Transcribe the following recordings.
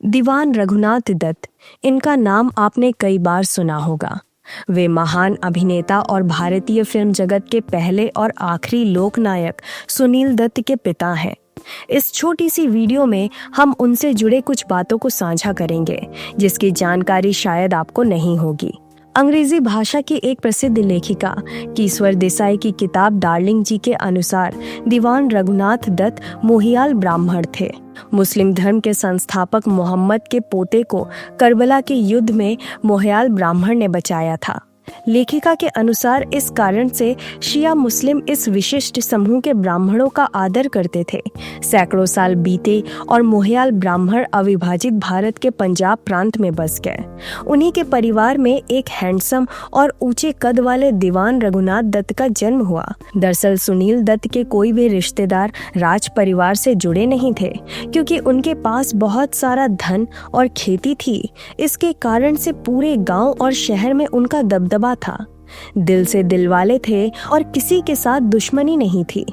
दीवान रघुनाथ दत्त, इनका नाम आपने कई बार सुना होगा। वे महान अभिनेता और भारतीय फिल्म जगत के पहले और आखिरी लोकनायक सुनील दत्त के पिता हैं। इस छोटी सी वीडियो में हम उनसे जुड़े कुछ बातों को साझा करेंगे, जिसकी जानकारी शायद आपको नहीं होगी। अंग्रेजी भाषा की एक प्रसिद्ध लेखिका कीश्वर देसाई की किताब डार्लिंग जी के अनुसार दीवान रघुनाथ दत्त मोहियाल ब्राह्मण थे। मुस्लिम धर्म के संस्थापक मोहम्मद के पोते को करबला के युद्ध में मोहियाल ब्राह्मण ने बचाया था। लेखिका के अनुसार इस कारण से शिया मुस्लिम इस विशिष्ट समूह के ब्राह्मणों का आदर करते थे। सैकड़ों साल बीते और मोहियाल ब्राह्मण अविभाजित भारत के पंजाब प्रांत में बस गए। उन्हीं के परिवार में एक हैंडसम और ऊंचे कद वाले दीवान रघुनाथ दत्त का जन्म हुआ। दरअसल सुनील दत्त के कोई भी रिश्तेदार राज परिवार से जुड़े नहीं थे, क्योंकि उनके पास बहुत सारा धन और खेती थी। इसके कारण से पूरे गांव और शहर में उनका दबदबा था। दिल से दिलवाले थे और किसी के साथ दुश्मनी नहीं थी।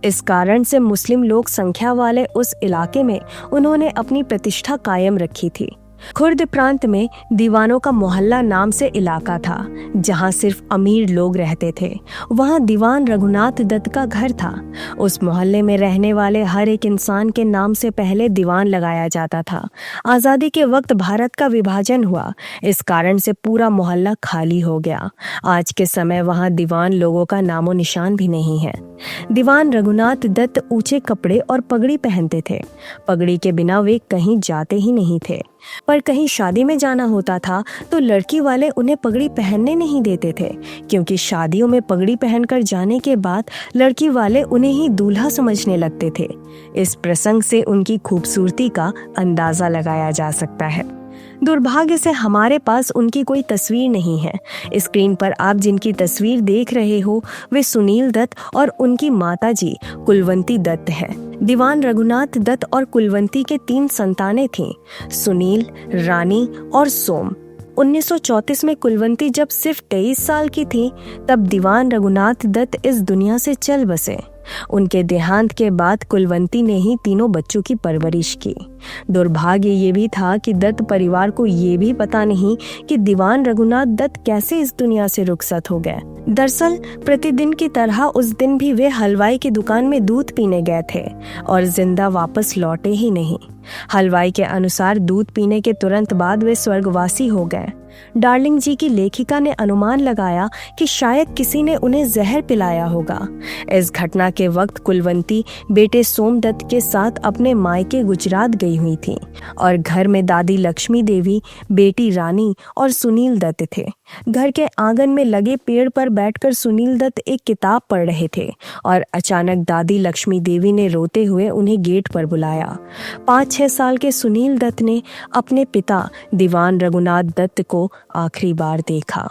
इस कारण से मुस्लिम लोक संख्या वाले उस इलाके में उन्होंने अपनी प्रतिष्ठा कायम रखी थी। खुर्द प्रांत में दीवानों का मोहल्ला नाम से इलाका था, जहां सिर्फ अमीर लोग रहते थे। वहां दीवान रघुनाथ दत्त का घर था। उस मोहल्ले में रहने वाले हर एक इंसान के नाम से पहले दीवान लगाया जाता था। आज़ादी के वक्त भारत का विभाजन हुआ, इस कारण से पूरा मोहल्ला खाली हो गया। आज के समय वहां दीवान लोगों का नामो निशान भी नहीं है। दीवान रघुनाथ दत्त ऊंचे कपड़े और पगड़ी पहनते थे। पगड़ी के बिना वे कहीं जाते ही नहीं थे। पर कहीं शादी में जाना होता था तो लड़की वाले उन्हें पगड़ी पहनने नहीं देते थे, क्योंकि शादियों में पगड़ी पहनकर जाने के बाद लड़की वाले उन्हें ही दूल्हा समझने लगते थे। इस प्रसंग से उनकी खूबसूरती का अंदाजा लगाया जा सकता है। दुर्भाग्य से हमारे पास उनकी कोई तस्वीर नहीं है। स्क्रीन पर आप जिनकी तस्वीर देख रहे हो वे सुनील दत्त और उनकी माताजी कुलवंती दत्त है। दीवान रघुनाथ दत्त और कुलवंती के 3 संतानें थीं, सुनील, रानी और सोम। 1934 में कुलवंती जब सिर्फ 23 साल की थी, तब दीवान रघुनाथ दत्त इस दुनिया से चल बसे। उनके देहांत के बाद कुलवंती ने ही तीनों बच्चों की परवरिश की। दुर्भाग्य ये भी था कि दत्त परिवार को ये भी पता नहीं कि दीवान रघुनाथ दत्त कैसे इस दुनिया से रुखसत हो गए। दरअसल प्रतिदिन की तरह उस दिन भी वे हलवाई की दुकान में दूध पीने गए थे और जिंदा वापस लौटे ही नहीं। हलवाई के अनुसार दूध पीने के तुरंत बाद वे स्वर्गवासी हो गए। डार्लिंग जी की लेखिका ने अनुमान लगाया कि शायद किसी ने उन्हें जहर पिलाया होगा। इस घटना के वक्त कुलवंती बेटे सोमदत्त के साथ अपने मायके गुजरात गई हुई थी और घर में दादी लक्ष्मी देवी, बेटी रानी और सुनील दत्त थे। घर के आंगन में लगे पेड़ पर बैठकर सुनील दत्त एक किताब पढ़ रहे थे और अचानक दादी लक्ष्मी देवी ने रोते हुए उन्हें गेट पर बुलाया। 5-6 साल के सुनील दत्त ने अपने पिता दीवान रघुनाथ दत्त को आखिरी बार देखा।